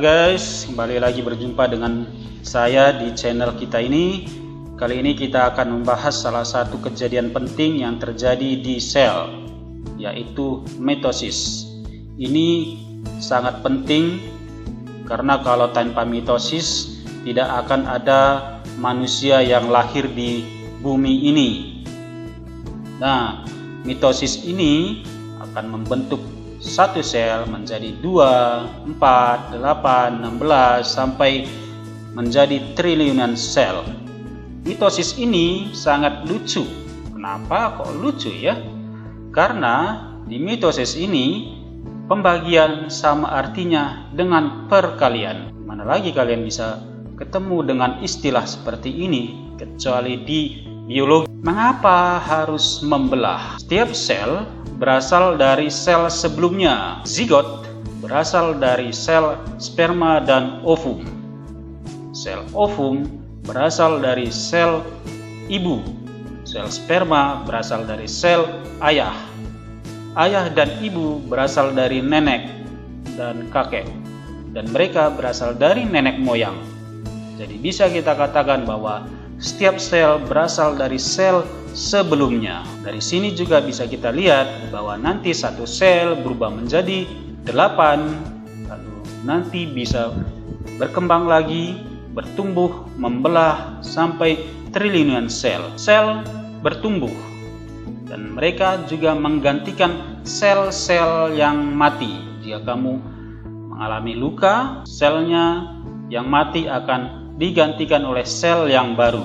Halo guys, kembali lagi berjumpa dengan saya di channel kita ini. Kali ini kita akan membahas salah satu kejadian penting yang terjadi di sel, yaitu mitosis. Ini sangat penting karena kalau tanpa mitosis tidak akan ada manusia yang lahir di bumi ini. Nah, mitosis ini akan membentuk satu sel menjadi 2, 4, 8, 16 sampai menjadi triliunan sel. Mitosis ini sangat lucu. Kenapa kok lucu ya? Karena di mitosis ini pembagian sama artinya dengan perkalian. Mana lagi kalian bisa ketemu dengan istilah seperti ini kecuali di biologi. Mengapa harus membelah? Setiap sel berasal dari sel sebelumnya. Zigot berasal dari sel sperma dan ovum. Sel ovum berasal dari sel ibu. Sel sperma berasal dari sel ayah. Ayah dan ibu berasal dari nenek dan kakek. Dan mereka berasal dari nenek moyang. Jadi bisa kita katakan bahwa setiap sel berasal dari sel sebelumnya. Dari sini juga bisa kita lihat bahwa nanti satu sel berubah menjadi 8, lalu nanti bisa berkembang lagi, bertumbuh, membelah sampai triliunan sel. Sel bertumbuh dan mereka juga menggantikan sel-sel yang mati. Jika kamu mengalami luka, selnya yang mati akan digantikan oleh sel yang baru.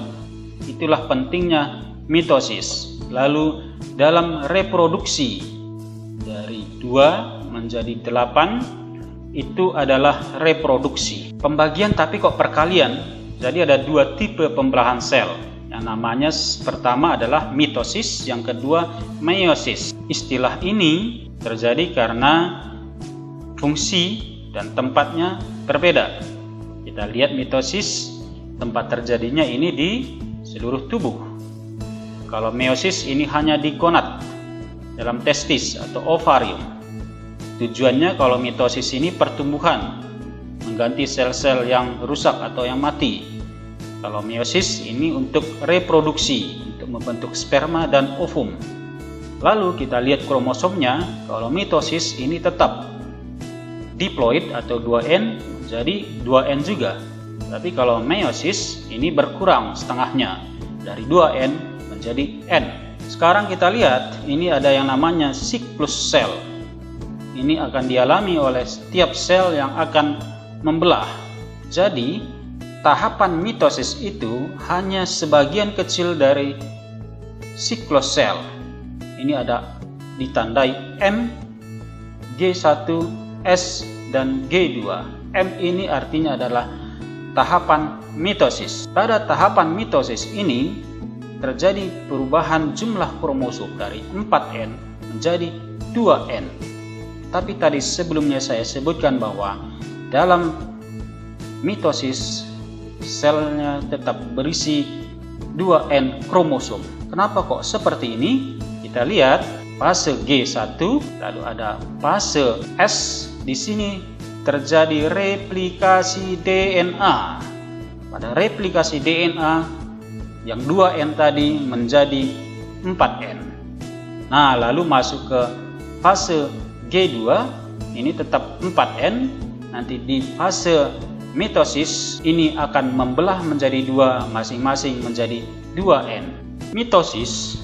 Itulah pentingnya mitosis. Lalu dalam reproduksi dari 2 menjadi 8 itu adalah reproduksi. Pembagian tapi kok perkalian. Jadi ada 2 tipe pembelahan sel. Yang namanya pertama adalah mitosis, yang kedua meiosis. Istilah ini terjadi karena fungsi dan tempatnya berbeda. Kita lihat mitosis, tempat terjadinya ini di seluruh tubuh. Kalau meiosis ini hanya di gonad, dalam testis atau ovarium. Tujuannya kalau mitosis ini pertumbuhan, mengganti sel-sel yang rusak atau yang mati. Kalau meiosis ini untuk reproduksi, untuk membentuk sperma dan ovum. Lalu kita lihat kromosomnya, kalau mitosis ini tetap diploid atau 2N menjadi 2N juga. Tapi kalau meiosis ini berkurang setengahnya, dari 2N menjadi N. Sekarang kita lihat ini ada yang namanya siklus sel. Ini akan dialami oleh setiap sel yang akan membelah. Jadi tahapan mitosis itu hanya sebagian kecil dari siklus sel. Ini ada ditandai M, G1, S, dan G2. M ini artinya adalah tahapan mitosis. Pada tahapan mitosis ini terjadi perubahan jumlah kromosom dari 4N menjadi 2N. Tapi tadi sebelumnya saya sebutkan bahwa dalam mitosis selnya tetap berisi 2N kromosom. Kenapa kok seperti ini? Kita lihat fase G1, lalu ada fase S. Di sini terjadi replikasi DNA. Pada replikasi DNA yang 2N tadi menjadi 4N. Nah, lalu masuk ke fase G2, ini tetap 4N. Nanti di fase mitosis ini akan membelah menjadi 2, masing-masing menjadi 2N. Mitosis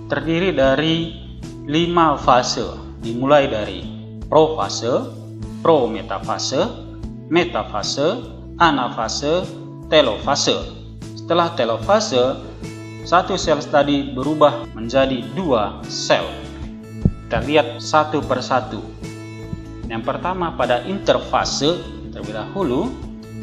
terdiri dari 5 fase, dimulai dari profase, prometafase, metafase, anafase, telofase. Setelah telofase, satu sel tadi berubah menjadi 2 sel. Kita lihat satu persatu. Yang pertama pada interfase terlebih dahulu,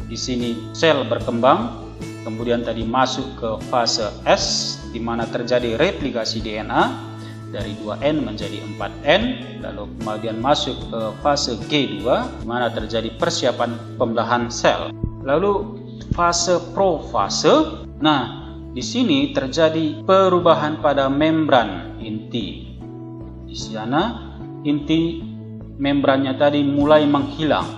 di sini sel berkembang, kemudian tadi masuk ke fase S di mana terjadi replikasi DNA dari 2N menjadi 4N, lalu kemudian masuk ke fase G2 di mana terjadi persiapan pembelahan sel. Lalu fase profase. Nah, di sini terjadi perubahan pada membran inti. Di sana inti membrannya tadi mulai menghilang.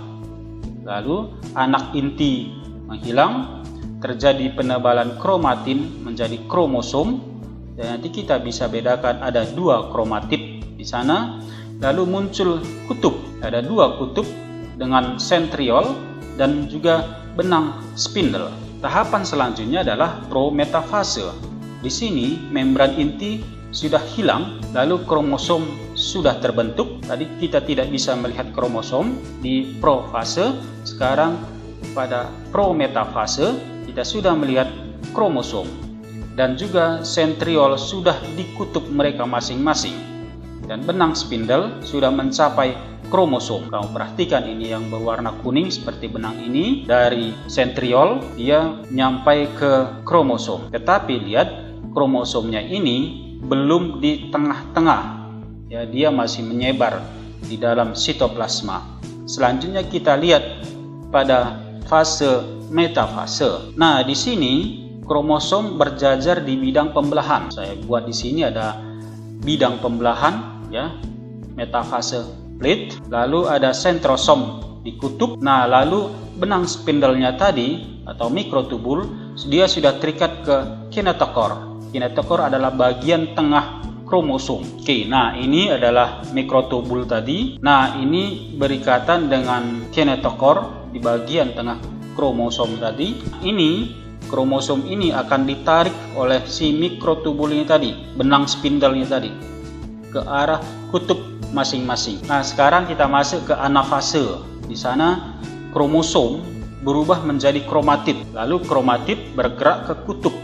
lalu anak inti menghilang, terjadi penebalan kromatin menjadi kromosom, dan nanti kita bisa bedakan ada 2 kromatid di sana. Lalu muncul kutub, ada 2 kutub dengan sentriol dan juga benang spindle. Tahapan selanjutnya adalah prometafase. Di sini membran inti sudah hilang, lalu kromosom sudah terbentuk. Tadi kita tidak bisa melihat kromosom di profase, sekarang pada prometafase kita sudah melihat kromosom. Dan juga sentriol sudah di kutub mereka masing-masing. Dan benang spindle sudah mencapai kromosom. Kamu perhatikan ini yang berwarna kuning seperti benang ini, dari sentriol dia nyampai ke kromosom. Tetapi lihat, kromosomnya ini belum di tengah-tengah, ya, dia masih menyebar di dalam sitoplasma. Selanjutnya kita lihat pada fase metafase. Nah, di sini kromosom berjajar di bidang pembelahan. Saya buat di sini ada bidang pembelahan, ya, metafase plate. Lalu ada sentrosom di kutub. Nah, lalu benang spindle-nya tadi atau mikrotubul dia sudah terikat ke kinetokor. Kinetokor adalah bagian tengah kromosom. Oke, nah ini adalah mikrotubul tadi. Nah, ini berikatan dengan kinetokor di bagian tengah kromosom tadi. Ini kromosom ini akan ditarik oleh si mikrotubul ini tadi, benang spindle-nya tadi, ke arah kutub masing-masing. Nah, sekarang kita masuk ke anafase. Di sana kromosom berubah menjadi kromatid. Lalu kromatid bergerak ke kutub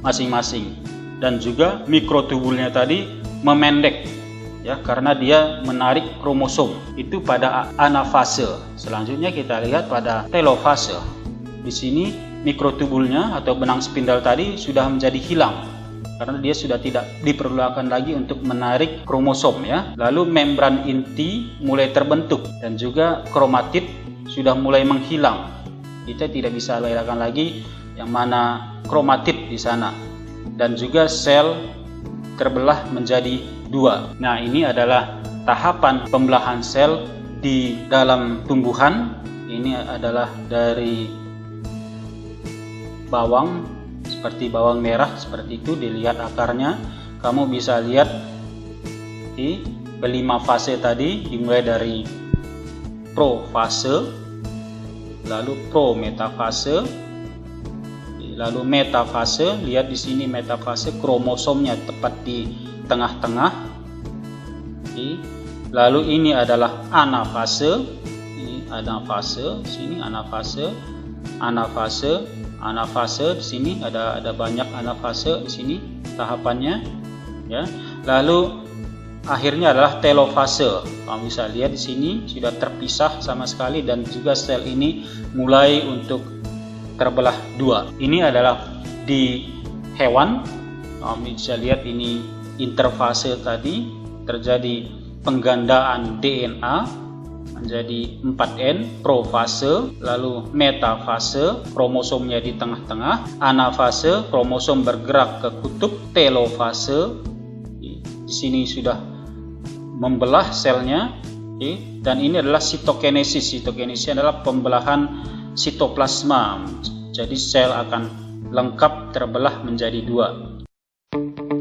masing-masing. Dan juga mikrotubulnya tadi memendek, ya, karena dia menarik kromosom. Itu pada anafase. Selanjutnya kita lihat pada telofase. Di sini mikrotubulnya atau benang spindle tadi sudah menjadi hilang, karena dia sudah tidak diperlukan lagi untuk menarik kromosom, ya. Lalu membran inti mulai terbentuk dan juga kromatid sudah mulai menghilang. Kita tidak bisa bedakan lagi yang mana kromatid di sana. Dan juga sel terbelah menjadi 2. Nah, ini adalah tahapan pembelahan sel di dalam tumbuhan. Ini adalah dari bawang, seperti bawang merah, seperti itu. Dilihat akarnya, kamu bisa lihat di kelima fase tadi, dimulai dari profase, lalu prometafase, lalu metafase. Lihat di sini metafase, kromosomnya tepat di tengah-tengah. Lalu ini adalah anafase. Ini anafase, sini anafase, anafase, anafase. Di sini ada banyak anafase di sini tahapannya, ya. Lalu akhirnya adalah telofase. Kamu bisa lihat di sini sudah terpisah sama sekali, dan juga sel ini mulai untuk terbelah 2. Ini adalah di hewan. Kamu bisa lihat ini interfase tadi, terjadi penggandaan DNA menjadi 4N, profase, lalu metafase, kromosomnya di tengah-tengah, anafase, kromosom bergerak ke kutub, telofase. Di sini sudah membelah selnya, dan ini adalah sitokinesis. Sitokinesis adalah pembelahan sitoplasma. Jadi sel akan lengkap terbelah menjadi 2.